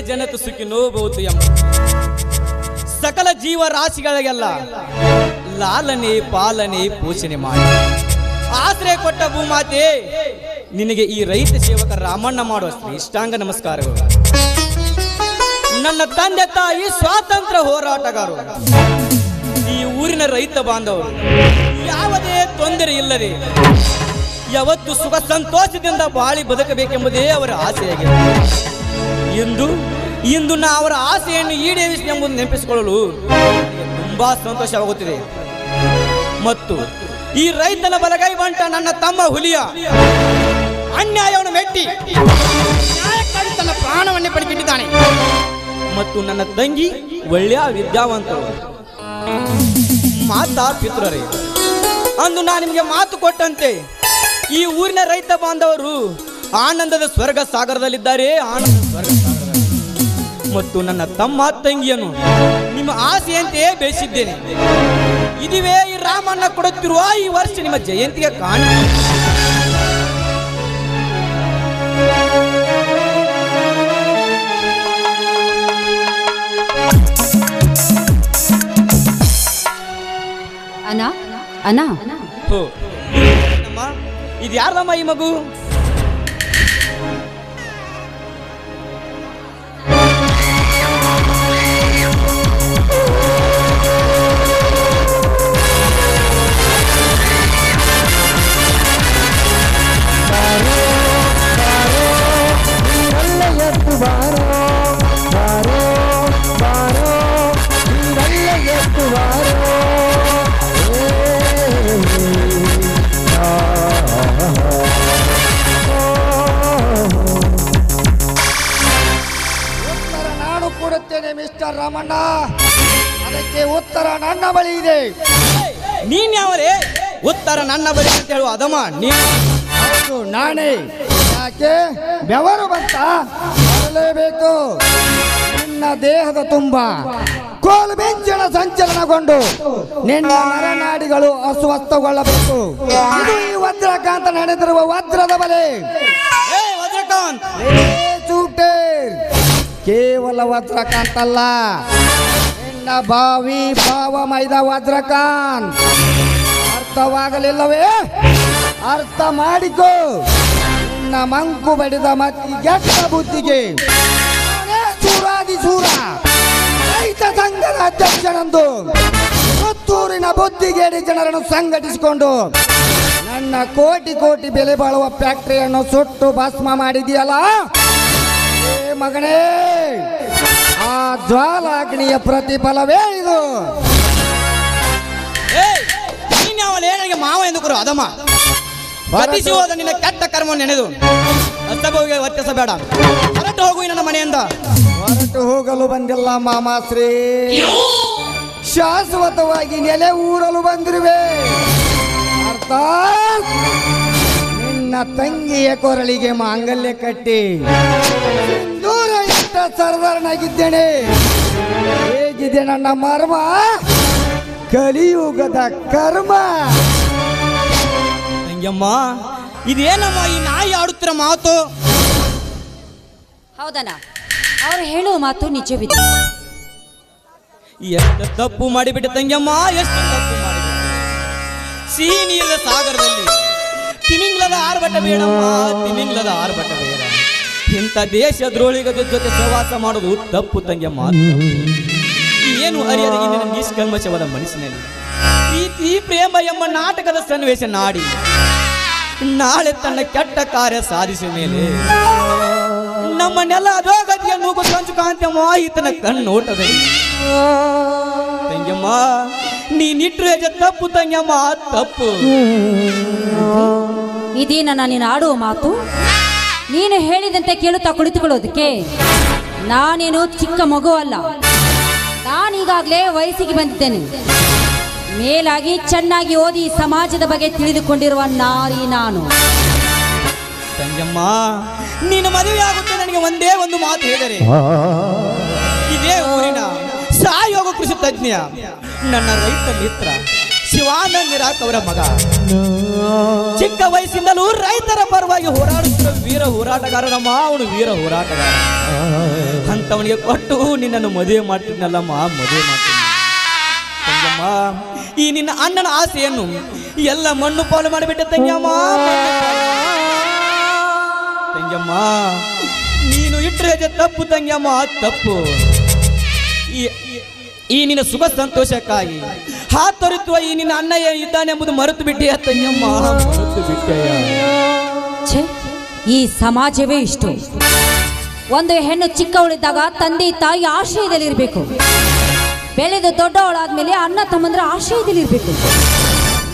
ಜನತು ಸುಖಿನೋ ಭವತು ಎಂಬ ಸಕಲ ಜೀವರಾಶಿಗಳಿಗೆಲ್ಲ ಲಾಲನೆ ಪಾಲನೆ ಪೋಷಣೆ ಮಾಡಿ ಆಶ್ರಯ ಕೊಟ್ಟ ಭೂಮಾತೆ ನಿನಗೆ ಈ ರೈತ ಸೇವಕ ರಾಮಣ್ಣ ಮಾಡುವ ಶ್ರೇಷ್ಠಾಂಗ ನಮಸ್ಕಾರಗಳು. ನನ್ನ ತಂದೆ ತಾಯಿ ಸ್ವಾತಂತ್ರ್ಯ ಹೋರಾಟಗಾರರು, ಈ ಊರಿನ ರೈತ ಬಾಂಧವರು ಯಾವುದೇ ತೊಂದರೆ ಇಲ್ಲದೆ ಯಾವತ್ತು ಸುಖ ಸಂತೋಷದಿಂದ ಬಾಳಿ ಬದುಕಬೇಕೆಂಬುದೇ ಅವರ ಆಸೆಯಾಗಿದೆ. ಇಂದು ನಾ ಅವರ ಆಸೆಯನ್ನು ಈಡೇರಿಸಿ ಎಂಬುದು ನೆನಪಿಸಿಕೊಳ್ಳಲು ತುಂಬಾ ಸಂತೋಷವಾಗುತ್ತಿದೆ. ಮತ್ತು ಈ ರೈತನ ಬಲಗೈ ಬಂಟ ನನ್ನ ತಮ್ಮ ಹುಲಿಯ ಅನ್ಯಾಯವನ್ನು ಮೆಟ್ಟಿ ನ್ಯಾಯಕ್ಕಾಗಿ ತನ್ನ ಪ್ರಾಣವನ್ನೇ ಪಡೆದಿಟ್ಟಿದ್ದಾನೆ. ಮತ್ತು ನನ್ನ ತಂಗಿ ಒಳ್ಳೆಯ ವಿದ್ಯಾವಂತರು, ಮಾತಾ ಪಿತೃರೇ, ಅಂದು ನಾನು ನಿಮಗೆ ಮಾತು ಕೊಟ್ಟಂತೆ ಈ ಊರಿನ ರೈತ ಬಾಂಧವರು ಆನಂದದ ಸ್ವರ್ಗ ಸಾಗರದಲ್ಲಿದ್ದಾರೆ. ಆನಂದ ಸ್ವರ್ಗ ಸಾಗರದಲ್ಲಿ ಮತ್ತು ನನ್ನ ತಮ್ಮ ತಂಗಿಯನ್ನು ನಿಮ್ಮ ಆಸೆಯಂತೆಯೇ ಬೆಳೆಸಿದ್ದೇನೆ. ಇದುವೇ ಈ ರಾಮಣ್ಣ ಕೊಡುತ್ತಿರುವ ಈ ವರ್ಷ ನಿಮ್ಮ ಜಯಂತಿಗೆ ಕಾಣ. ಅಣ್ಣ ಅಣ್ಣ, ಇದು ಯಾರಮ್ಮ ಈ ಮಗು? ಮಿಸ್ಟರ್ ರಾಮಣ್ಣ, ಅದಕ್ಕೆ ಉತ್ತರ ನನ್ನ ಬಳಿ ಇದೆ. ನೀನ್ ಯಾವರೇ ಉತ್ತರ ನನ್ನ ಬಳಿ ಅಂತ ಹೇಳುವ ಅದಮ್ಮ? ಹೌದು, ನಾನೇ. ಯಾಕೆ ಬೆವರು ಬಂತ ಬರಲೇಬೇಕು. ನಿನ್ನ ದೇಹದ ತುಂಬ ಕೋಲು ಬೆಂಚಿನ ಸಂಚಲನಗೊಂಡು ನಿನ್ನ ನರನಾಡಿಗಳು ಅಸ್ವಸ್ಥಗೊಳ್ಳಬೇಕು. ಇದು ಈ ವಜ್ರಕಾಂತ ನಡೆದಿರುವ ವಜ್ರದ ಬಲೆ. ವಜ್ರಕಾಂತ್ ಚೂಟೆ, ಕೇವಲ ವಜ್ರಕಾಂತ್ ಅಲ್ಲ, ನಿನ್ನ ಭಾವಿ ಭಾವಮೈದ ವಜ್ರಕಾಂತ್. ಅರ್ಥವಾಗಲಿಲ್ಲವೇ? ಅರ್ಥ ಮಾಡಿಕೋ. ನಿನ್ನ ಮಂಕು ಬಡಿದ ಮತ್ತಿ ಕೆಟ್ಟ ಬುದ್ಧಿಗೆ ಸೂರಾದಿ ಸೂರ ರೈತ ಸಂಘದ ಅಧ್ಯಕ್ಷನಂದು ಪುತ್ತೂರಿನ ಬುದ್ಧಿಗೇಡಿ ಜನರನ್ನು ಸಂಘಟಿಸಿಕೊಂಡು ನನ್ನ ಕೋಟಿ ಕೋಟಿ ಬೆಲೆ ಬಾಳುವ ಫ್ಯಾಕ್ಟರಿಯನ್ನು ಸುಟ್ಟು ಭಸ್ಮ ಮಾಡಿದೆಯಲ್ಲ ಮಗನೇ, ಆ ಜ್ವಾಲಾಗ್ನಿಯ ಪ್ರತಿಫಲವೇ ಇದು. ನನಗೆ ಮಾವ ಎಂದು ಕೊರು ಅದಮ್ಮ. ಬದಿಸಿ ಹೋದ ನಿನ್ನ ಕೆಟ್ಟ ಕರ್ಮವನ್ನು ನೆನೆದು ಅಸ್ತಭೋಗಿಗೆ ವರ್ತಿಸಬೇಡ. ಹೊರಟು ಹೋಗು ನನ್ನ ಮನೆಯಿಂದ. ಹೊರಟು ಹೋಗಲು ಬಂದಿಲ್ಲ ಮಾಮಾಶ್ರೀ, ಶಾಶ್ವತವಾಗಿ ನೆಲೆ ಊರಲು ಬಂದಿರುವೆ. ಅರ್ಥಾತ್ ನಿನ್ನ ತಂಗಿಯ ಕೊರಳಿಗೆ ಮಾಂಗಲ್ಯ ಕಟ್ಟಿ ದೂರ ಇಷ್ಟ ಸರದಾರನಾಗಿದ್ದೇನೆ. ಹೇಗಿದೆ ನನ್ನ ಮರ್ಮ? ಕಲಿಯುಗದ ಕರ್ಮ. ತಂಗಿಯಮ್ಮ, ಇದೇನಮ್ಮ ಈ ನಾಯಿ ಆಡುತ್ತಿರೋ ಮಾತು? ಹೌದಣ್ಣ, ಅವ್ರು ಹೇಳುವ ಮಾತು ನಿಜವಿದೆ. ಎಷ್ಟು ತಪ್ಪು ಮಾಡಿಬಿಟ್ಟೆ ತಂಗಿಯಮ್ಮ, ಎಷ್ಟು ತಪ್ಪು ಮಾಡಿಬಿಟ್ಟೆ. ಸಿಹಿ ನೀರಿನ ಸಾಗರದಲ್ಲಿ ತಿಮಿಂಗ್ಲದ ಆರ್ಭಟ ಬೇಡಮ್ಮ, ತಿಮಿಂಗ್ಲದ ಆರ್ಭಟ ಬೇಡ. ಇಂಥ ದೇಶದ್ರೋಳಿಗದ ಜೊತೆ ಸಹವಾಸ ಮಾಡೋದು ತಪ್ಪು ತಂಗಿಯಮ್ಮ. ಏನು ಅರಿಯದ ನಿನ್ನ ನಿಷ್ಕಲ್ಮಶವಾದ ಮನಸ್ಸಿನಲ್ಲಿ ಪ್ರೀತಿ ಪ್ರೇಮ ಎಂಬ ನಾಟಕದ ಸನ್ನಿವೇಶ ನಾಡಿ ನಾಳೆ ತನ್ನ ಕೆಟ್ಟ ಕಾರ್ಯ ಸಾಧಿಸಿದ ಮೇಲೆ ನಮ್ಮನ್ನೆಲ್ಲ ಅಧೋಗತಿಯ ನೂಕು ಸಂಚು ಕಾಂತಮ್ಮ ಈತನ ಕಣ್ಣೋಟದಲ್ಲಿ. ತಂಗಿಯಮ್ಮ, ನೀನಿಟ್ರು ಹೆಜ್ಜೆ ತಪ್ಪು ತಂಗಿಯಮ್ಮ, ತಪ್ಪು. ಇದೇನ ನೀನು ಆಡುವ ಮಾತು? ನೀನು ಹೇಳಿದಂತೆ ಕೇಳುತ್ತಾ ಕುಳಿತುಕೊಳ್ಳೋದಕ್ಕೆ ನಾನೇನು ಚಿಕ್ಕ ಮಗು ಅಲ್ಲ. ನಾನೀಗಾಗಲೇ ವಯಸ್ಸಿಗೆ ಬಂದಿದ್ದೇನೆ. ಮೇಲಾಗಿ ಚೆನ್ನಾಗಿ ಓದಿ ಸಮಾಜದ ಬಗ್ಗೆ ತಿಳಿದುಕೊಂಡಿರುವ ನಾರಿ ನಾನು. ತಂಗಿಯಮ್ಮ, ನೀನು ಮದುವೆ ಆಗುತ್ತೆ ನನಗೆ ಒಂದೇ ಒಂದು ಮಾತು ಹೇಳಿದರೆ, ಇದೇ ಊರಿನ ಸಹಯೋಗ ಕೃಷಿ ತಜ್ಞ ನನ್ನ ರೈತ ಮಿತ್ರ ಶಿವಾನಂದ ನಿರಾಕ್ ಅವರ ಮಗ. ಚಿಕ್ಕ ವಯಸ್ಸಿಂದಲೂ ರೈತರ ಪರವಾಗಿ ಹೋರಾಡುತ್ತಿರುವ ವೀರ ಹೋರಾಟಗಾರನಮ್ಮ. ಅವನು ವೀರ ಹೋರಾಟಗಾರ. ಅಂತವನಿಗೆ ಕೊಟ್ಟು ನಿನ್ನನ್ನು ಮದುವೆ ಮಾಡ್ತಿದ್ನಲ್ಲಮ್ಮ, ಮದುವೆ ಮಾಡ್ತೀನಿ. ತಂಗಮ್ಮ, ಈ ನಿನ್ನ ಅಣ್ಣನ ಆಸೆಯನ್ನು ಎಲ್ಲ ಮಣ್ಣು ಪಾಲು ಮಾಡಿಬಿಟ್ಟೆ ತಂಗಮ್ಮ. ತಂಗಮ್ಮ, ನೀನು ಇಟ್ಟರೆ ಹೆಜ್ಜೆ ತಪ್ಪು ತಂಗಮ್ಮ, ತಪ್ಪು. ಈ ನಿನ್ನ ಸುಖ ಸಂತೋಷಕ್ಕಾಗಿ ಹಾತೊರೆಯುವ ಈ ನಿನ್ನ ಅಣ್ಣ ಇದ್ದಾನೆಂಬುದು ಮರೆತು ಬಿಟ್ಟೆಯ ತಂಗಮ್ಮ, ಮರೆತು ಬಿಟ್ಟೆಯ. ಛೇ, ಈ ಸಮಾಜವೇ ಇಷ್ಟು. ಒಂದು ಹೆಣ್ಣು ಚಿಕ್ಕವಳಿದ್ದಾಗ ತಂದೆ ತಾಯಿ ಆಶ್ರಯದಲ್ಲಿರಬೇಕು. ಬೆಳೆದು ದೊಡ್ಡವಳಾದ್ಮೇಲೆ ಅಣ್ಣ ತಮ್ಮಂದ್ರ ಆಶ್ರಯದಲ್ಲಿರಬೇಕು.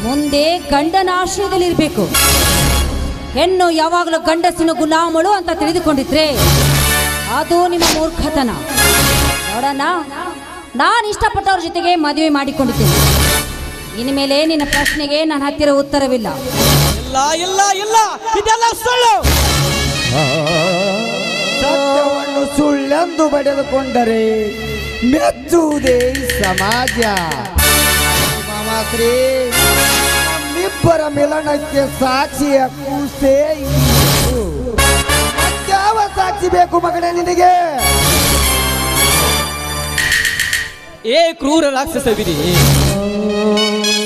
ಮುಂದೆ ಗಂಡನ ಆಶ್ರಯದಲ್ಲಿರಬೇಕು. ಹೆಣ್ಣು ಯಾವಾಗಲೂ ಗಂಡಸಿನ ಗುಲಾಮಳು ಅಂತ ತಿಳಿದುಕೊಂಡಿದ್ರೆ ಅದು ನಿಮ್ಮ ಮೂರ್ಖತನ. ನೋಡೋಣ, ನಾನು ಇಷ್ಟಪಟ್ಟವ್ರ ಜೊತೆಗೆ ಮದುವೆ ಮಾಡಿಕೊಂಡಿದ್ದೇನೆ. ಇನ್ಮೇಲೆ ನಿನ್ನ ಪ್ರಶ್ನೆಗೆ ನನ್ನ ಹತ್ತಿರ ಉತ್ತರವಿಲ್ಲ. ಇಲ್ಲ ಇಲ್ಲ ಇಲ್ಲ, ಇದೆಲ್ಲ ಸುಳ್ಳು. ಸತ್ಯವನ್ನು ಸುಳ್ಳೆಂದು ಬಡಿದುಕೊಂಡರೆ ಮೆಚ್ಚುವುದೇ ಸಮಾಜ. ಮಾಮಾಶ್ರೀ, ನಮ್ಮಿಬ್ಬರ ಮಿಲನಕ್ಕೆ ಸಾಕ್ಷಿಯ ಕೂಸೇ ಇತ್ತು. ಯಾವ ಸಾಕ್ಷಿ ಬೇಕು ಮಗನೇ ನಿನಗೆ? ಏ ಕ್ರೂರ ರಾಕ್ಷಸವಿರಿ,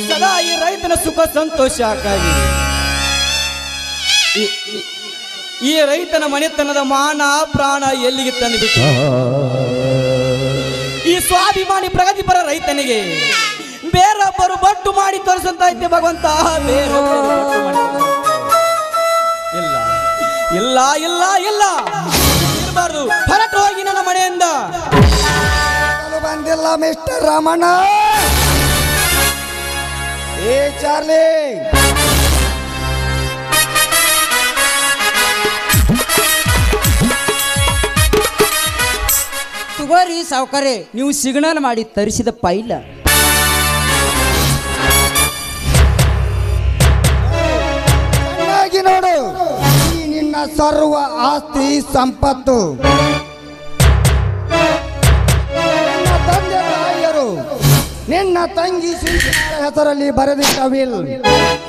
ಸದಾ ಈ ರೈತನ ಸುಖ ಸಂತೋಷಕ್ಕಾಗಿ ಈ ರೈತನ ಮನೆತನದ ಮಾನ ಪ್ರಾಣ ಎಲ್ಲಿಗೆ ತಂದುಬಿಟ್ಟು ಈ ಸ್ವಾಭಿಮಾನಿ ಪ್ರಗತಿಪರ ರೈತನಿಗೆ ಬೇರೊಬ್ಬರು ಬಟ್ಟು ಮಾಡಿ ತೋರಿಸಂತ ಇದ್ದೆ ಭಗವಂತ. ಇಲ್ಲ ಇಲ್ಲ ಇಲ್ಲ ಇಲ್ಲ, ಇರಬಾರ್ದು. ಹೊರಟು ಹೋಗಿ ನನ್ನ ಮನೆಯಿಂದ. ಬಂದಿಲ್ಲ ಮಿಸ್ಟರ್ ರಮಣ. ಏ ಚಾರ್ಲಿ, ತಗೋರಿ ಸಾವುಕಾರೆ, ನೀವು ಸಿಗ್ನಲ್ ಮಾಡಿ ತರಿಸಿದ ಪೈಲ. ಚೆನ್ನಾಗಿ ನೋಡು, ಈ ನಿನ್ನ ಸರ್ವ ಆಸ್ತಿ ಸಂಪತ್ತು. ನಿನ್ನ ತಂದೆ ತಾಯಿಯರು ನಿನ್ನ ತಂಗಿ ಶಿಲ್ಪಿನ ಹೆಸರಲ್ಲಿ ಬರೆದಿಟ್ಟ ವಿಲ್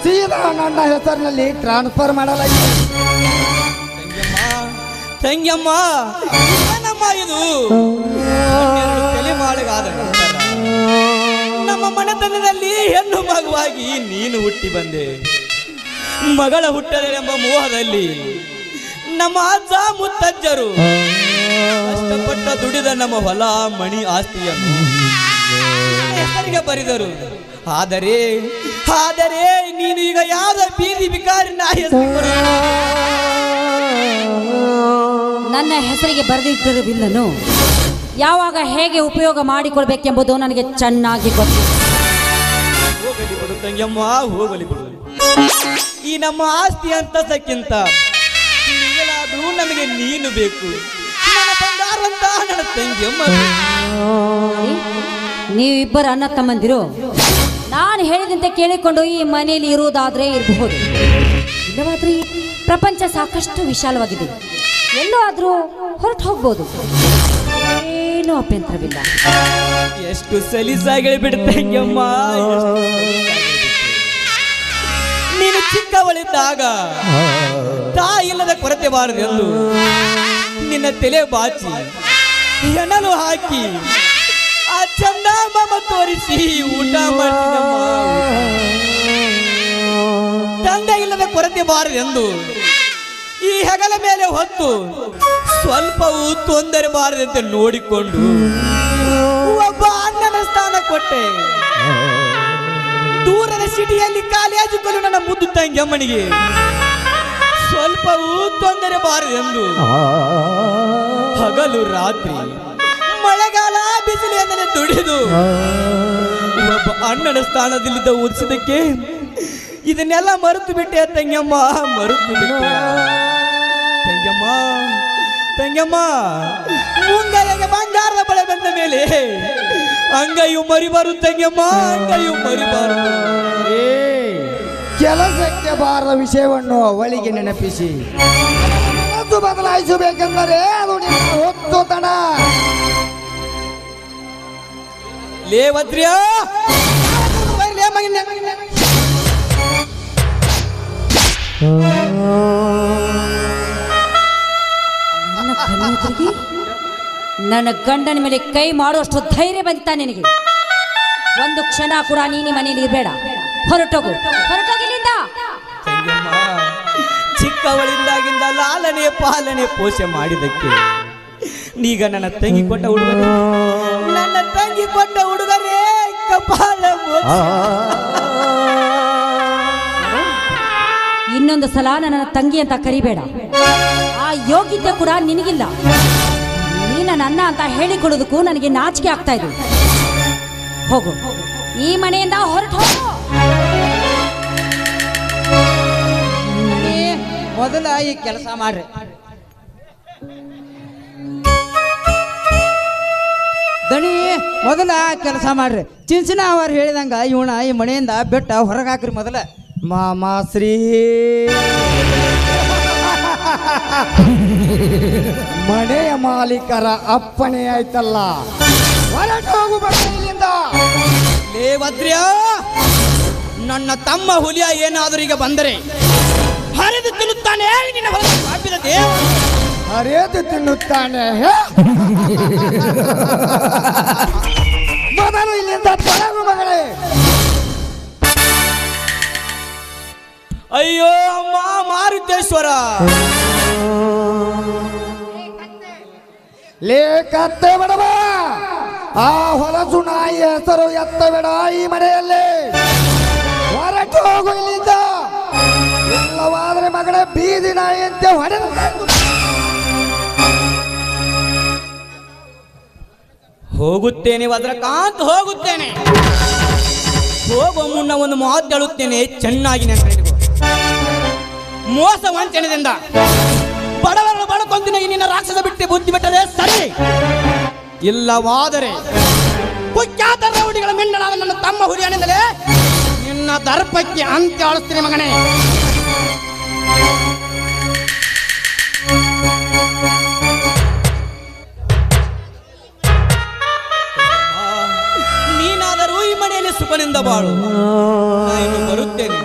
ಸೀದಾ ನನ್ನ ಹೆಸರಿನಲ್ಲಿ ಟ್ರಾನ್ಸ್ಫರ್ ಮಾಡಲಾಗಿದೆ. ತಂಗ್ಯಮ್ಮ, ಏನಮ್ಮ ಇದು? ತಲೆಮಾಳಿಗಾದ ನಂತರ ನಮ್ಮ ಮನೆತನದಲ್ಲಿ ಹೆಣ್ಣು ಮಗುವಾಗಿ ನೀನು ಹುಟ್ಟಿ ಬಂದೆ. ಮಗಳ ಹುಟ್ಟಲೆಂಬ ಮೋಹದಲ್ಲಿ ನಮ್ಮ ಅಜ್ಜ ಮುತ್ತಜ್ಜರು ಕಷ್ಟಪಟ್ಟ ದುಡಿದ ನಮ್ಮ ಹೊಲ ಮಣಿ ಆಸ್ತಿಯನ್ನು ಹೆಸರಿಗೆ ಬರೆದರು. ಆದರೆ ಆದರೆ ನೀನು ಈಗ ಯಾವ ಬೀದಿ ಬಿಕಾರಿ ನಾಯಿ ನನ್ನ ಹೆಸರಿಗೆ ಬರೆದಿಟ್ಟಿರುವ ಬಿಲ್ಲನ್ನು ಯಾವಾಗ ಹೇಗೆ ಉಪಯೋಗ ಮಾಡಿಕೊಳ್ಬೇಕೆಂಬುದು ನನಗೆ ಚೆನ್ನಾಗಿ ಗೊತ್ತು. ಹೋಗಲಿ ಬಿಡು ತಂಗಮ್ಮ, ಹೋಗಲಿ ಬಿಡು. ಈ ನಮ್ಮ ಆಸ್ತಿ ಅಂತಸಕ್ಕಿಂತ ನೀವೆಲ್ಲಾದ್ರೂ ನಮಗೆ ನೀನು ಬೇಕು. ನನ್ನ ಬಂಗಾರವಂತ ನನ್ನ ತಂಗಿಯಮ್ಮ. ನೀವಿಬ್ಬರು ಅಣ್ಣ ತಮ್ಮಂದಿರು ನಾನು ಹೇಳಿದಂತೆ ಕೇಳಿಕೊಂಡು ಈ ಮನೆಯಲ್ಲಿ ಇರುವುದಾದ್ರೆ ಇರಬಹುದು, ಇಲ್ಲವಾದ್ರೆ ಈ ಪ್ರಪಂಚ ಸಾಕಷ್ಟು ವಿಶಾಲವಾಗಿದೆ. ಎಲ್ಲೋ ಆದ್ರೂ ಹೊರಟು ಹೋಗ್ಬೋದು, ಏನೂ ಅಭ್ಯಂತರವಿಲ್ಲ. ಎಷ್ಟು ಸಲೀಸಾಗಿ ಬಿಡ್ತಂಗಮ್ಮ. ನೀನು ಚಿಕ್ಕವಳಿದ್ದಾಗ ತಾಯಿಲ್ಲದ ಕೊರತೆ ಬಾರದೆಂದು ನಿನ್ನ ತಲೆ ಬಾಚಿ ಎನಲು ಹಾಕಿ ಆ ಚಂದ ಮಾಮ ತೋರಿಸಿ ಊಟ ಮಾಡ್ತೀನಮ್ಮ. ತಂದೆ ಇಲ್ಲದ ಕೊರತೆ ಬಾರದೆಂದು ಈ ಹೆಗಲ ಮೇಲೆ ಹೊತ್ತು ಸ್ವಲ್ಪವೂ ತೊಂದರೆ ಬಾರದಂತೆ ನೋಡಿಕೊಂಡು ಒಬ್ಬ ಅಣ್ಣನ ಸ್ಥಾನ ಕೊಟ್ಟೆ. ದೂರದ ಸಿಟಿಯಲ್ಲಿ ಕಾಲೇಜುಗಳು ನನ್ನ ಮುದ್ದು ತಂಗಮ್ಮನಿಗೆ ಸ್ವಲ್ಪವೂ ತೊಂದರೆ ಬಾರದೆಂದು ಹಗಲು ರಾತ್ರಿ ಮಳೆಗಾಲ ಬಿಸಿಲು ಎಂದರೆ ದುಡಿದು ಒಬ್ಬ ಅಣ್ಣನ ಸ್ಥಾನದಲ್ಲಿದ್ದ ಓದಿಸಿದಕ್ಕೆ ಇದನ್ನೆಲ್ಲ ಮರೆತು ಬಿಟ್ಟೆ ತಂಗಮ್ಮ, ಮರೆತು ಬಿಟ್ಟೆ ತಂಗಮ್ಮ. ತಂಗಮ್ಮ, ಮುಂಗೈಗೆ ಬಂಗಾರದ ಬಳೆ ಬಂದ ಮೇಲೆ ಅಂಗೈಯು ಮರಿಬಾರು ತಂಗಮ್ಮ, ಅಂಗೈಯು ಮರಿಬಾರು. ಕೆಲಸಕ್ಕೆ ಬಾರದ ವಿಷಯವನ್ನು ಅವಳಿಗೆ ನೆನಪಿಸಿ ಅದು ಬದಲಾಯಿಸಬೇಕೆಂದರೆ ಅದು ನಿನ್ನ ಹೊತ್ತುತನ. ಲೇ ವದ್ರ್ಯಾ, ನನ್ನ ಕಣ್ಣೆದುರಿಗೆ ನನ್ನ ಗಂಡನ ಮೇಲೆ ಕೈ ಮಾಡುವಷ್ಟು ಧೈರ್ಯ ಬಂತ ನಿನಗೆ? ಒಂದು ಕ್ಷಣ ಕೂಡ ನೀನು ಮನೆಯಲ್ಲಿ ಇರಬೇಡ. ಹೊರಟೋಗು, ಹೊರಟೋಗಿಲ್ಲಿಂದ. ತಂಗಮ್ಮ, ಚಿಕ್ಕವಳಿಂದಾಗಿಂದ ಲಾಲನೆ ಪಾಲನೆ ಪೋಷೆ ಮಾಡಿದಕ್ಕೆ ಈಗ ನನ್ನ ತಂಗಿ ಕೊಟ್ಟ ಹುಡುಗರೇ, ನನ್ನ ತಂಗಿ ಕೊಟ್ಟ ಹುಡುಗರೇ ಕಪಾಲ ಮೋಕ್ಷ. ಇನ್ನೊಂದು ಸಲ ನನ್ನ ತಂಗಿ ಅಂತ ಕರಿಬೇಡ. ಆ ಯೋಗ್ಯತೆ ಕೂಡ ನಿನಗಿಲ್ಲ. ನೀನ ನನ್ನ ಅಂತ ಹೇಳಿಕೊಡೋದಕ್ಕೂ ನನಗೆ ನಾಚಿಕೆ ಆಗ್ತಾ ಇದೆ. ಹೋಗು, ಈ ಮನೆಯಿಂದ ಹೊರಟು ಹೋಗು. ಮೊದಲ ಈ ಕೆಲಸ ಮಾಡ್ರಿ. ದಣಿ ಮೊದಲ ಕೆಲಸ ಮಾಡ್ರಿ. ಚಿಂಚನ ಅವ್ರು ಹೇಳಿದಂಗ ಇವನ ಈ ಮನೆಯಿಂದ ಬೆಟ್ಟ ಹೊರಗೆ ಹಾಕ್ರಿ ಮೊದಲ. ಮಾಮಾಶ್ರೀ ಮನೆಯ ಮಾಲೀಕರ ಅಪ್ಪಣೆ ಆಯ್ತಲ್ಲ, ಹೊರಟು ಹೋಗು ಇಲ್ಲಿಂದ. ಲೇ ಭದ್ರ್ಯ, ನನ್ನ ತಮ್ಮ ಹುಲಿಯ ಏನಾದರೂ ಈಗ ಬಂದರೆ ಹರಿದು ತಿನ್ನುತ್ತಾನೆ. ನಿನ್ನ ಹೊರಗೆ ಪಾಪಿದ ದೇವ ಹರಿದು ತಿನ್ನುತ್ತಾನೆ. ಮೊದಲು ಇಲ್ಲಿಂದ ತೊಲಗು ಮಗಳೇ. ಅಯ್ಯೋ ಅಮ್ಮ ಮಾರುತೇಶ್ವರ, ಲೇಖತ್ತೆ ಬಡವ, ಆ ಹೊಲಸು ನಾಯಿ ಹೆಸರು ಎತ್ತಬೇಡ ಈ ಮನೆಯಲ್ಲಿ. ಹೊರಟು ಹೋಗು ಇಲ್ಲಿಂದ. ಇಲ್ಲವಾದರೆ ಮಗಳೇ ಬೀದಿ ನಾಯಿ ಅಂತ ಹೊಡೆದು. ಹೋಗುತ್ತೇನೆ ಭದ್ರಕಾಂತ್, ಹೋಗುತ್ತೇನೆ. ಹೋಗುವ ಮುನ್ನ ಒಂದು ಮಾತು ಹೇಳುತ್ತೇನೆ, ಚೆನ್ನಾಗಿ ನೆನಪಿಟ್ಟುಕೋ. ಮೋಸ ವಂಚನೆಯಿಂದ ಬಡವರನ್ನು ಬಡಕೊಂದಿನ ನಿನ್ನ ರಾಕ್ಷಸ ಬಿಟ್ಟು ಬುದ್ಧಿ ಬಿಟ್ಟರೆ ಸರಿ. ಇಲ್ಲವಾದರೆ ಕುಖ್ಯಾತ ರೌಡಿಗಳ ಮಿಂಡನಾದ ನನ್ನ ತಮ್ಮ ಹುರಿಯನೆಂದರೆ ನಿನ್ನ ದರ್ಪಕ್ಕೆ ಅಂತ್ಯ ಆಳಿಸ್ತೀನಿ ಮಗನೇ. ನೀನಾದರೂ ಈ ಮನೆಯಲ್ಲಿ ಸುಖನಿಂದ ಬಾಳು. ನಾನು ಬರುತ್ತೇನೆ.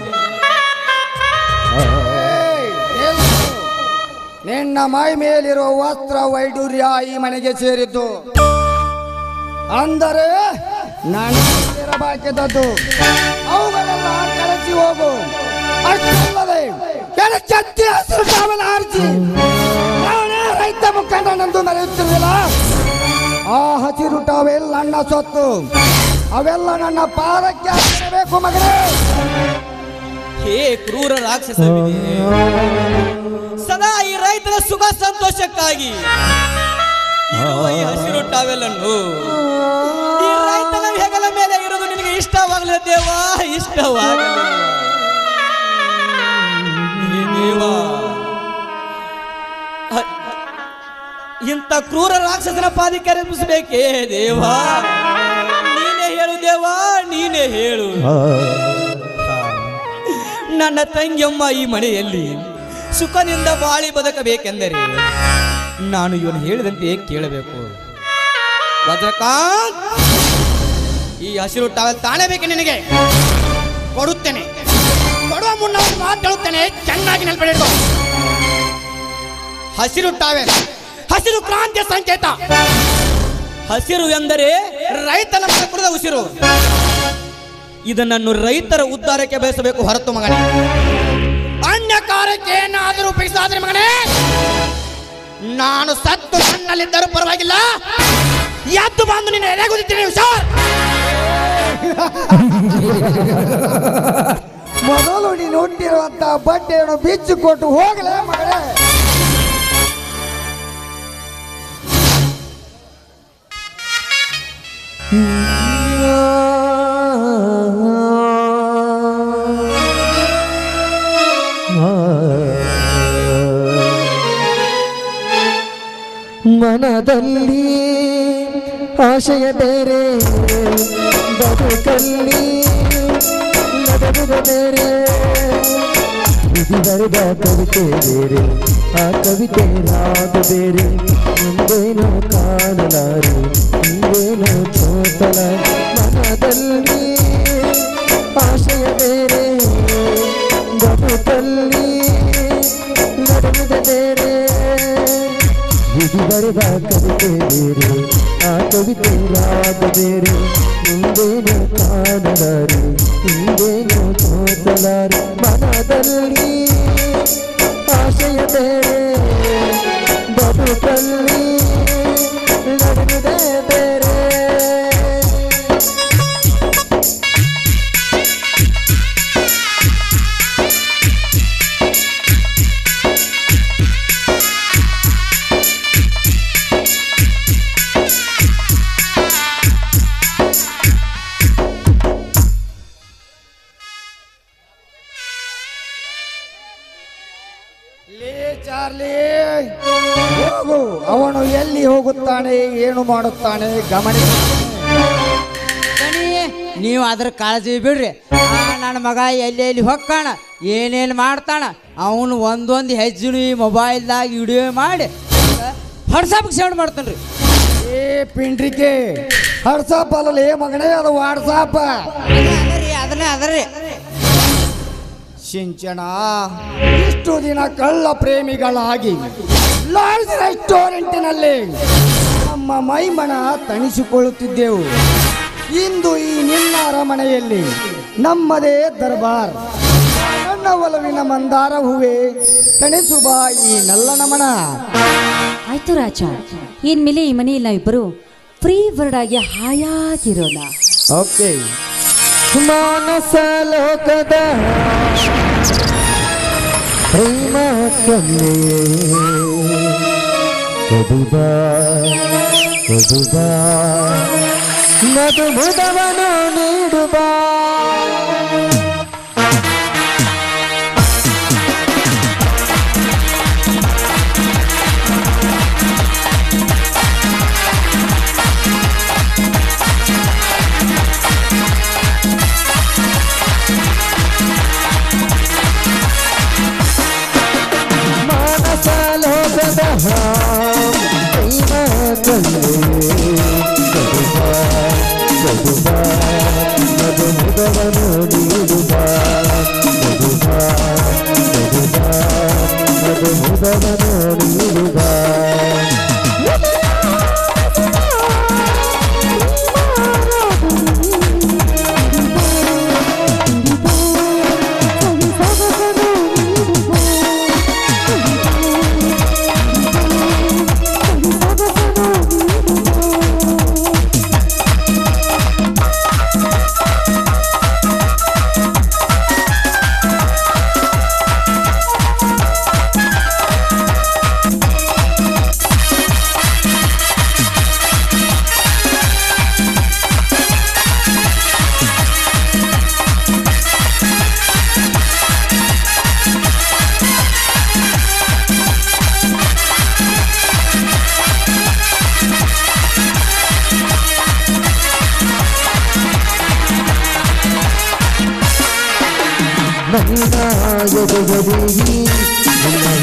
ನಿನ್ನ ಮೈ ಮೇಲಿರುವ ವಸ್ತ್ರ ವೈಡೂರ್ಯ ಈ ಮನೆಗೆ ಸೇರಿದ್ದು, ಅಂದರೆ ನಾನು ಅವುಗಳೆಲ್ಲ ಕಳಚಿ ಹೋಗು. ಅಷ್ಟಲ್ಲದೆ ಕೆಳಚತ್ತಿ ಹಸಿರು ಕಾವಲು ಆರಿಸಿ ನಾನೇ ರೈತ ಮುಖಂಡನೆಂದು ನಡೆಯುತ್ತಿರಲಿಲ್ಲ. ಆ ಹಸಿರು ಟಾವೆಲ್ ನನ್ನ ಸೊತ್ತು, ಅವೆಲ್ಲ ನನ್ನ ಪಾದಕ್ಕೆ ಹಾಕಿರಬೇಕು ಮಗನೇ. ಹೇ ಕ್ರೂರ ರಾಕ್ಷಸವಿದೆ, ಸದಾ ಈ ರೈತರ ಸುಖ ಸಂತೋಷಕ್ಕಾಗಿ ಈ ಹಸಿರು ಟಾವೆಲ್ಲನ್ನು ಈ ರೈತನ ಹೆಗಲ ಮೇಲೆ ಇರೋದು ನಿನಗೆ ಇಷ್ಟವಾಗಲಿಲ್ಲ ದೇವ, ಇಷ್ಟವಾಗಲಿಲ್ಲ. ಹೇ ದೇವ, ಇಂಥ ಕ್ರೂರ ರಾಕ್ಷಸನ ಪಾದಕ್ಕೆ ಅರ್ಪಿಸಬೇಕೇ ದೇವ? ನೀನೇ ಹೇಳು ದೇವ, ನೀನೇ ಹೇಳು. ನನ್ನ ತಂಗಿಯಮ್ಮ ಈ ಮನೆಯಲ್ಲಿ ಸುಖದಿಂದ ಬಾಳಿ ಬದುಕಬೇಕೆಂದರೆ ನಾನು ಇವನು ಹೇಳಿದಂತೆ ಕೇಳಬೇಕು. ಭದ್ರಕಾಂತ್, ಈ ಹಸಿರು ಟಾವೆಲ್ ತಾಣಬೇಕೆ ನಿನಗೆ? ಕೊಡುತ್ತೇನೆ. ಕೊಡುವ ಮುನ್ನ ಒಂದು ಮಾತು ಹೇಳುತ್ತೇನೆ, ಚೆನ್ನಾಗಿ ನೆನಪಿಡಿದು. ಹಸಿರು ಟಾವೆಲ್ ಹಸಿರು ಕ್ರಾಂತಿಯ ಸಂಕೇತ. ಹಸಿರು ಎಂದರೆ ರೈತನ ಕುಡಿದ ಉಸಿರು. ಇದನ್ನು ರೈತರ ಉದ್ಧಾರಕ್ಕೆ ಬಯಸಬೇಕು ಹೊರತು ಮಗನೇ ಅನ್ಯ ಕಾರ್ಯಕ್ಕೆ ಏನಾದರೂ ಉಪಯೋಗಿಸಾದ್ರೆ ಮಗನೇ, ನಾನು ಸತ್ತು ಮಣ್ಣಲ್ಲಿದ್ದರೂ ಪರವಾಗಿಲ್ಲ, ಎದ್ದು ಬಂದು ನಿನ್ನ ಎಲೆಗುದಿದ್ದೀನಿ ಹುಷಾರ್. ಮೊದಲು ನೀನು ಹುಟ್ಟಿರುವಂತ ಬಟ್ಟೆಯನ್ನು ಬಿಚ್ಚಿಕೊಟ್ಟು ಹೋಗಲೇ ಮಗಳೇ. ಮನದಲ್ಲಿ ಆಶಯ ಬೇರೆ, ಬದುಕಲ್ಲಿ ಲಗದ ಬೇರೆ, ವಿಧಿ ಬರೆದ ಕವಿತೆ ಬೇರೆ, ಆ ಕವಿತೆ ರಾಗ ಬೇರೆ. ಮುಂದೇನೋ ಕಾಣಲಾರೆ, ಹಿಂದೇನೋ ಚೋತಲ. ಮನದಲ್ಲಿ ಆಶಯ ಬೇರೆ ಬದುಕಲ್ಲಿ ನಡೆಯುವುದೇ ಬೇರೆ ವಿಧಿ ಬರೆದ ಕವಿತೆ ಬೇರೆ ಆ ಕವಿತೆ ರಾಗ ಬೇರೆ ಹಿಂದೇನು ಕಾಣಲಾರೆ ಹಿಂದೇನು ತೋಚಲಾರೆ ಮನದಲ್ಲಿ ಆಶಯ ಬೇರೆ ಬದುಕಲ್ಲಿ ನಡೆಯುವುದೇ ಬೇರೆ ಚಾರ್ಲಿ ಹೋಗು, ಅವನು ಎಲ್ಲಿ ಹೋಗುತ್ತಾನೆ ಏನು ಮಾಡುತ್ತಾನೆ ಗಮನಿಸಿ. ದಣಿ ನೀವು ಅದ್ರ ಕಾಳಜಿ ಬಿಡ್ರಿ. ನನ್ನ ಮಗ ಎಲ್ಲಿ ಹೊಕ್ಕಾಣ ಏನೇನು ಮಾಡ್ತಾನ ಅವನು ಒಂದೊಂದು ಹೆಜ್ಜೆನು ಈ ಮೊಬೈಲ್ದಾಗ ವಿಡಿಯೋ ಮಾಡಿ ವಾಟ್ಸಪ್ಗೆ ಸೆಂಡ್ ಮಾಡ್ತಾನೆ ರೀ. ಏ ಪಿಂಡ್ರಿಕೆ, ವಾಟ್ಸಾಪ್ ಅಲ್ಲೇ ಮಗನೇ, ಅದು ವಾಟ್ಸಾಪ್. ಅದರಿ ಸಿಂಚನ, ಇಷ್ಟು ದಿನ ಕಳ್ಳ ಪ್ರೇಮಿಗಳಾಗಿ ಲಾಡ್ಜ್ ರೆಸ್ಟೋರೆಂಟಿನಲ್ಲಿ ನಮ್ಮ ಮೈಮನ ತಣಿಸಿಕೊಳ್ಳುತ್ತಿದ್ದೆವು. ಇಂದು ಈ ನಿನ್ನ ಅರಮನೆಯಲ್ಲಿ ನಮ್ಮದೇ ದರ್ಬಾರ್. ನನ್ನ ಒಲವಿನ ಮಂದಾರ ಹೂವೆ ತಣಿಸುವ ಈ ನಲ್ಲನಮನ. ಆಯ್ತು ರಾಜ, ಇನ್ಮೇಲೆ ಈ ಮನೆಯಲ್ಲಿ ನಾವಿಬ್ಬರು ಫ್ರೀ ವರ್ಡ್ ಆಗಿ ಹಾಯಾಗಿರೋಣ. ಓಕೆ. ಮಾನಸ ಲೋಕದ ಪ್ರೇಮ ಕನ್ನೆ ಕದುಬಾ ಕದುಬಾ ಮಧುಮುದವನು ನೀಡುಬಾ.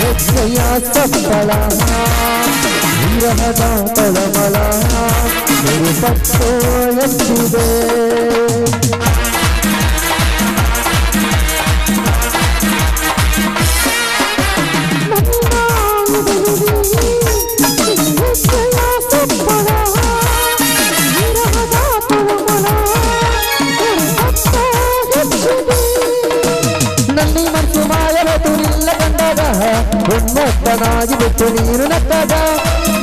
ಹೆಜ್ಜೆಯ ಚಪ್ಪಳ ವಿರಹದ ತಳಮಳ ಪಟ್ಟು ಎತ್ತಿದೆ. ಉನ್ಮತ್ತನಾಗಿ ಬಿಟ್ಟು ನೀರು ನಕ್ಕಾಗ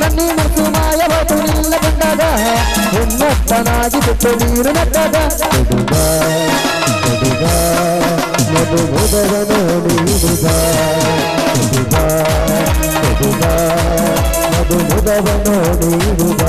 ನನ್ನಿ ಮನಸ್ಸು ಮಾಯವಾತು ನಿಲ್ಲ ಕಂಡಾಗ ಉನ್ಮತ್ತನಾಗಿ ಬಿಟ್ಟು ನೀರು ನಕ್ಕಾಗ ಕೊಡುಗ ಕೊಡುಗ ಮಧು ಮುದವನು ನೀಡುಗ ಕೊಡುಗ ಕೊಡುಗ ಮಧು ಮುದವನು ನೀಡುಗ.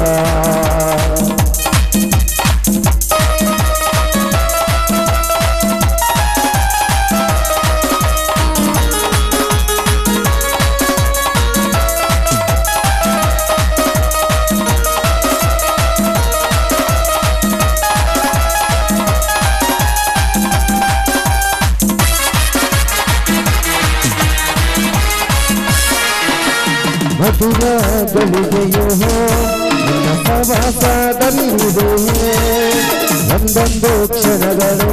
ಮಧುರ ಗಳಿಗೆಯೋ ನಿನ್ನ ಸವಾಸದಲ್ಲಿದೆ ಒಂದೊಂದು ಕ್ಷಣಗಳು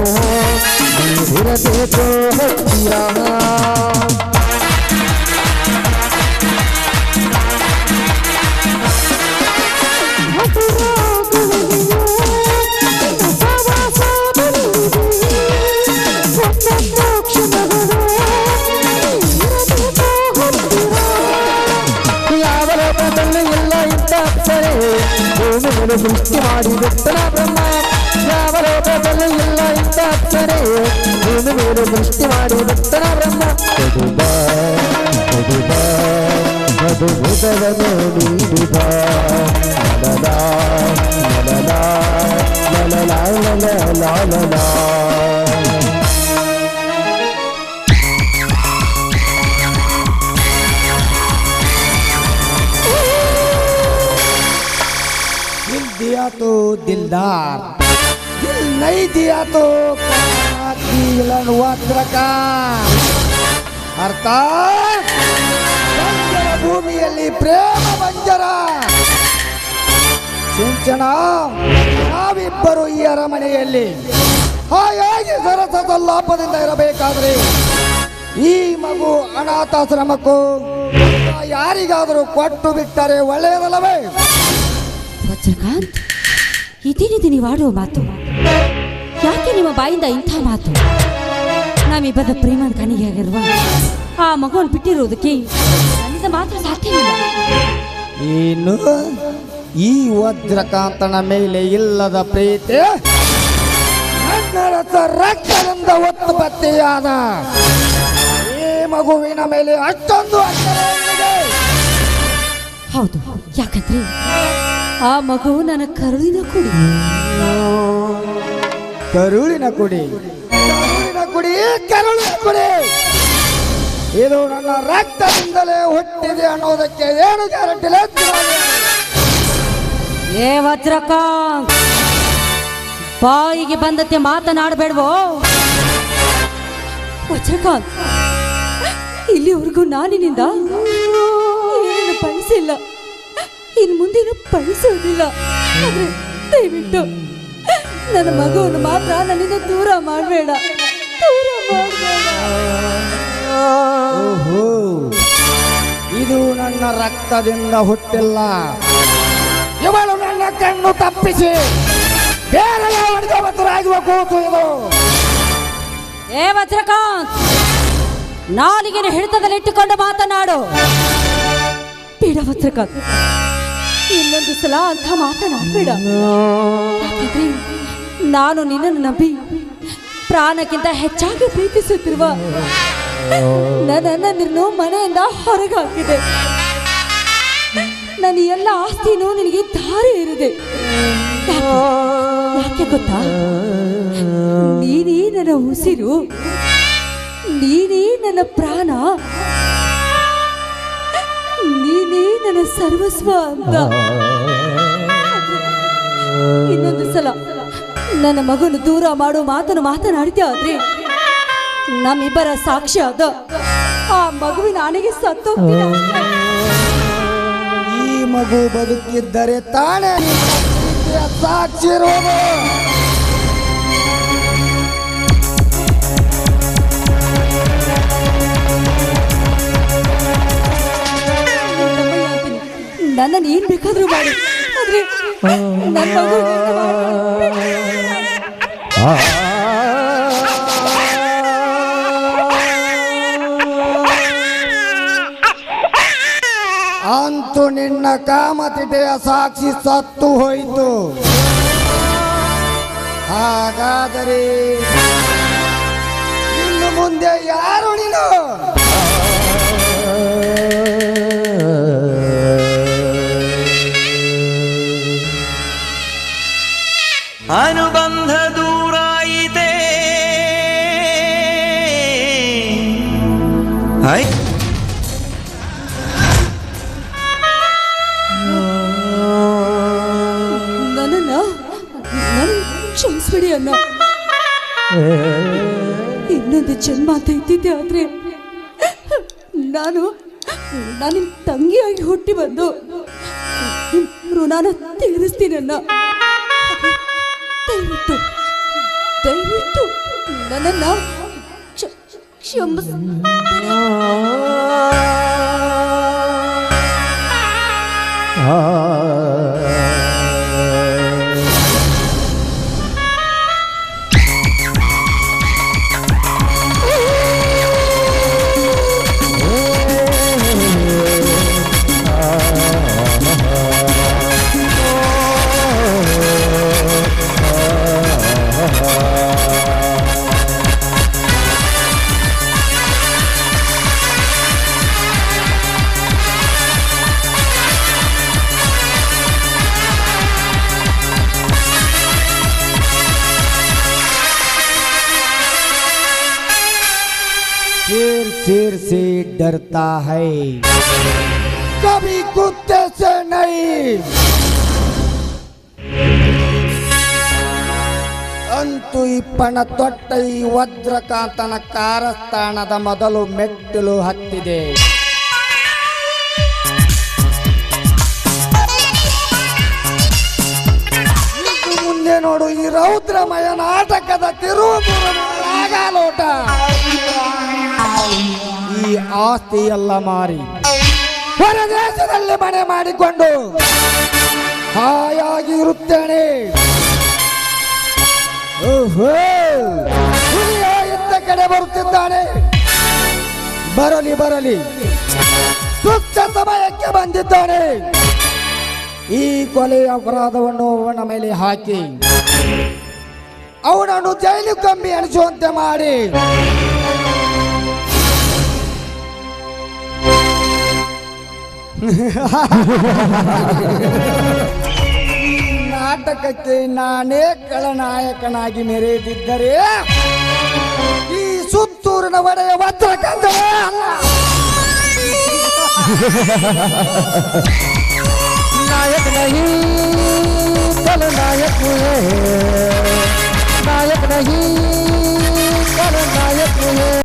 ಇರಬೇಕು ಹತ್ತಿರ ಯಾವ ಲೋಕದಲ್ಲಿ ಇಲ್ಲ ಇಂಥ ಅಪ್ಸರೆ ಭೂಮಿ ಮೇಲೆ ಸೃಷ್ಟಿ ಮಾಡಿ ಬಿಟ್ಟನ ಬ್ರಹ್ಮ ಯಾವ ಲೋಕದಲ್ಲಿ ಇಲ್ಲ ಇಂಥ ಅಪ್ಸರೆ ಭೂಮಿ ಮೇಲೆ ಸೃಷ್ಟಿ ಮಾಡಿ ಬಿಟ್ಟನ ಬ್ರಹ್ಮ ಮಧುಮುದವನ್ನು ನೀಡಿದ ಲಲಲಾ ಲಲಲಾ ಲಲಲಾ ಲಲಲಾ ಲಲಲಾ दिल दिया तो दिलदार, दिल नहीं दिया तो कीलन वज्रका अर्थात ಬಂಜರ ಭೂಮಿಯಲ್ಲಿ ಪ್ರೇಮ ಬಂಜರ ಸಿಂಚನ ನಾವಿಬ್ಬರು ಈ ಅರಮನೆಯಲ್ಲಿ ಹಾಯಾಗಿ ಸರಸದ ಲಾಭದಿಂದ ಇರಬೇಕಾದ್ರೆ ಈ ಮಗು ಅನಾಥಾಶ್ರಮಕ್ಕೂ ಯಾರಿಗಾದರೂ ಕೊಟ್ಟು ಬಿಟ್ಟರೆ ಒಳ್ಳೆಯದಲ್ಲವೇ? ವಜ್ರಕಾಂತ್, ಇದೇನಿದೆ ನೀವು ಆಡುವ ಮಾತು? ಯಾಕೆ ನಿಮ್ಮ ಬಾಯಿಂದ ಇಂಥ ಮಾತು? ನಾವಿಬ್ಬರ ಪ್ರೇಮದ ಕಣಿಗೆ ಆಗಿರುವ ಆ ಮಗುವನ್ನು ಬಿಟ್ಟಿರುವುದಕ್ಕೆ ನನ್ನಿಂದ ಮಾತ್ರ ಸಾಧ್ಯವಿಲ್ಲ. ಇನ್ನು ಈ ವಜ್ರಕಾಂತನ ಮೇಲೆ ಇಲ್ಲದ ಪ್ರೀತಿ ನನ್ನ ರಕ್ತದಿಂದ ಉತ್ಪತ್ತಿಯಾದ ಈ ಮಗುವಿನ ಮೇಲೆ ಅಷ್ಟೊಂದು ಅಕ್ಕರೆ ಏನಿದೆ? ಹೌದು, ಯಾಕಂದ್ರೆ ಆ ಮಗು ನನ್ನ ಕರುಳಿನ ಕುಡಿ. ಕರುಳಿನ ಕುಡಿ, ಕರುಳಿನ ಕುಡಿ, ಕರುಳಿನ ಕುಡಿ. ಇದು ನನ್ನ ರಕ್ತದಿಂದಲೇ ಹುಟ್ಟಿದೆ ಅನ್ನೋದಕ್ಕೆ ಏನು ಗ್ಯಾರಂಟಿ ಇಲ್ಲ? ಏ ವಜ್ರಕಾಂತ್, ಬಾಯಿಗೆ ಬಂದತ್ತೆ ಮಾತನಾಡಬೇಡ್ವೋ? ವಜ್ರಕಾಂತ್, ಇಲ್ಲಿವರೆಗೂ ನಾನಿನಿಂದ ಏನು ಬಯಸಿಲ್ಲ, ಇನ್ನು ಮುಂದೇನು ಬಯಸೋದಿಲ್ಲ. ಆದ್ರೆ ದಯವಿಟ್ಟು ನನ್ನ ಮಗುವನ್ನು ಮಾತ್ರ ನನ್ನಿಂದ ದೂರ ಮಾಡಬೇಡ, ದೂರ ಮಾಡಬೇಡ. ಓಹೋ, ಇದು ನನ್ನ ರಕ್ತದಿಂದ ಹುಟ್ಟಿಲ್ಲ. ಇವಳು ನನ್ನ ಕಣ್ಣು ತಪ್ಪಿಸಿ ಬೇರೆ ಯಾವನಿಗೆ ಮತ್ತರಾಗುವ ಕೂತು ಇದು. ಏ ವಜ್ರಕಾಂತ್, ನಾಲಿಗೆನ ಹಿಡಿತದಲ್ಲಿಟ್ಟುಕೊಂಡು ಮಾತನಾಡು. ಬೇಡ ವಜ್ರಕಾಂತ್, ಇನ್ನೊಂದು ಸಲ ಅಂತ ಮಾತನಾಡಬೇಡ. ಯಾಕಂದ್ರೆ ನಾನು ನಿನ್ನನ್ನು ನಂಬಿ ಪ್ರಾಣಕ್ಕಿಂತ ಹೆಚ್ಚಾಗಿ ಪ್ರೀತಿಸುತ್ತಿರುವ ನನ್ನನ್ನು ಮನೆಯಿಂದ ಹೊರಗೆ ಹಾಕಿದೆ. ನನ್ನ ಎಲ್ಲ ಆಸ್ತಿನೂ ನಿನಗೆ ಧಾರೆ ಇರಿದೆ. ಯಾಕೆ ಗೊತ್ತಾ? ನೀನೇ ನನ್ನ ಉಸಿರು, ನೀನೇ ನನ್ನ ಪ್ರಾಣ, ನೀನೇ ನನ್ನ ಸರ್ವಸ್ವ ಅಂತ. ಇನ್ನೊಂದು ಸಲ ನನ್ನ ಮಗನು ದೂರ ಮಾಡೋ ಮಾತನ್ನು ಮಾತನಾಡಿದ್ದೆ ಆದ್ರೆ ನಮ್ಮಿಬ್ಬರ ಸಾಕ್ಷಿಯಾದ ಆ ಮಗುವಿನ ಆನೆಗೆ ಸತ್ತೋಗ್ತೀನಿ ಅಷ್ಟೇ. ಈ ಮಗು ಬದುಕಿದ್ದರೆ ತಾನೇ ಸಾಕ್ಷಿ ಇರುವುದು. ನನ್ನನ್ನು ಏನ್ ಬೇಕಾದ್ರೂ ಮಾಡಿ, ಆದ್ರೆ ನನ್ನ ಮಗು ಅಂತೂ ನಿನ್ನ ಕಾಮತಿಟೆಯ ಸಾಕ್ಷಿ ಸತ್ತು ಹೋಯಿತು. ಹಾಗಾದರೆ ಇನ್ನು ಮುಂದೆ ಯಾರು ನೀನು? ಅನುಬಂಧ ದೂರಾಯಿತೆ ಕ್ಷಮಿಸ್ಬಿಡಿ ಅಣ್ಣ. ಇನ್ನೊಂದು ಜನ್ಮ ಅಂತ ಇದ್ದಿದ್ದೆ ಆದ್ರೆ ನಾನು ನಿಮ್ ತಂಗಿಯಾಗಿ ಹುಟ್ಟಿ ಬಂದು ಋಣಾನ ತೀರಿಸ್ತೀನಿ ಅಣ್ಣ. ದಯವಿಟ್ಟು ದಯವಿಟ್ಟು ನನ್ನನ್ನು ಕ್ಷಮಿಸು. शेर से डरता है कभी कुत्ते से नहीं. ಅಂತೂ ಈ ಪಣ ತೊಟ್ಟ ಈ ವಜ್ರಕಾಂತನ ಕಾರಸ್ಥಾನದ ಮೊದಲು ಮೆಟ್ಟಿಲು ಹತ್ತಿದೆ. ಇನ್ನು ಮುಂದೆ ನೋಡು ಈ ರೌದ್ರಮಯ ನಾಟಕದ ತಿರುವುಗಾಲೋಟ. ಈ ಆಸ್ತಿ ಎಲ್ಲ ಮಾರಿ ಹೊರದೇಶದಲ್ಲಿ ಮನೆ ಮಾಡಿಕೊಂಡು ಹಾಯಾಗಿ ಇರುತ್ತೇನೆ. ಹುಲಿಯ ಇದ್ದ ಕಡೆ ಬರುತ್ತಿದ್ದಾನೆ. ಬರಲಿ ಬರಲಿ, ಸೂಕ್ತ ಸಮಯಕ್ಕೆ ಬಂದಿದ್ದಾನೆ. ಈ ಕೊಲೆಯ ಅಪರಾಧವನ್ನು ಅವನ ಮೇಲೆ ಹಾಕಿ ಅವನನ್ನು ಜೈಲು ಕಂಬಿ ಅಣಿಸುವಂತೆ ಮಾಡಿ ನಾಟಕಕ್ಕೆ ನಾನೇ ಖಳನಾಯಕನಾಗಿ ಮೆರೆದಿದ್ದರೆ ಈ ಸುತ್ತೂರಿನ ಒಡೆಯ ವಜ್ರಕಾಂತನೇ ಅಲ್ಲ. नायक नहीं खलनायक है, नायक नहीं खलनायक है.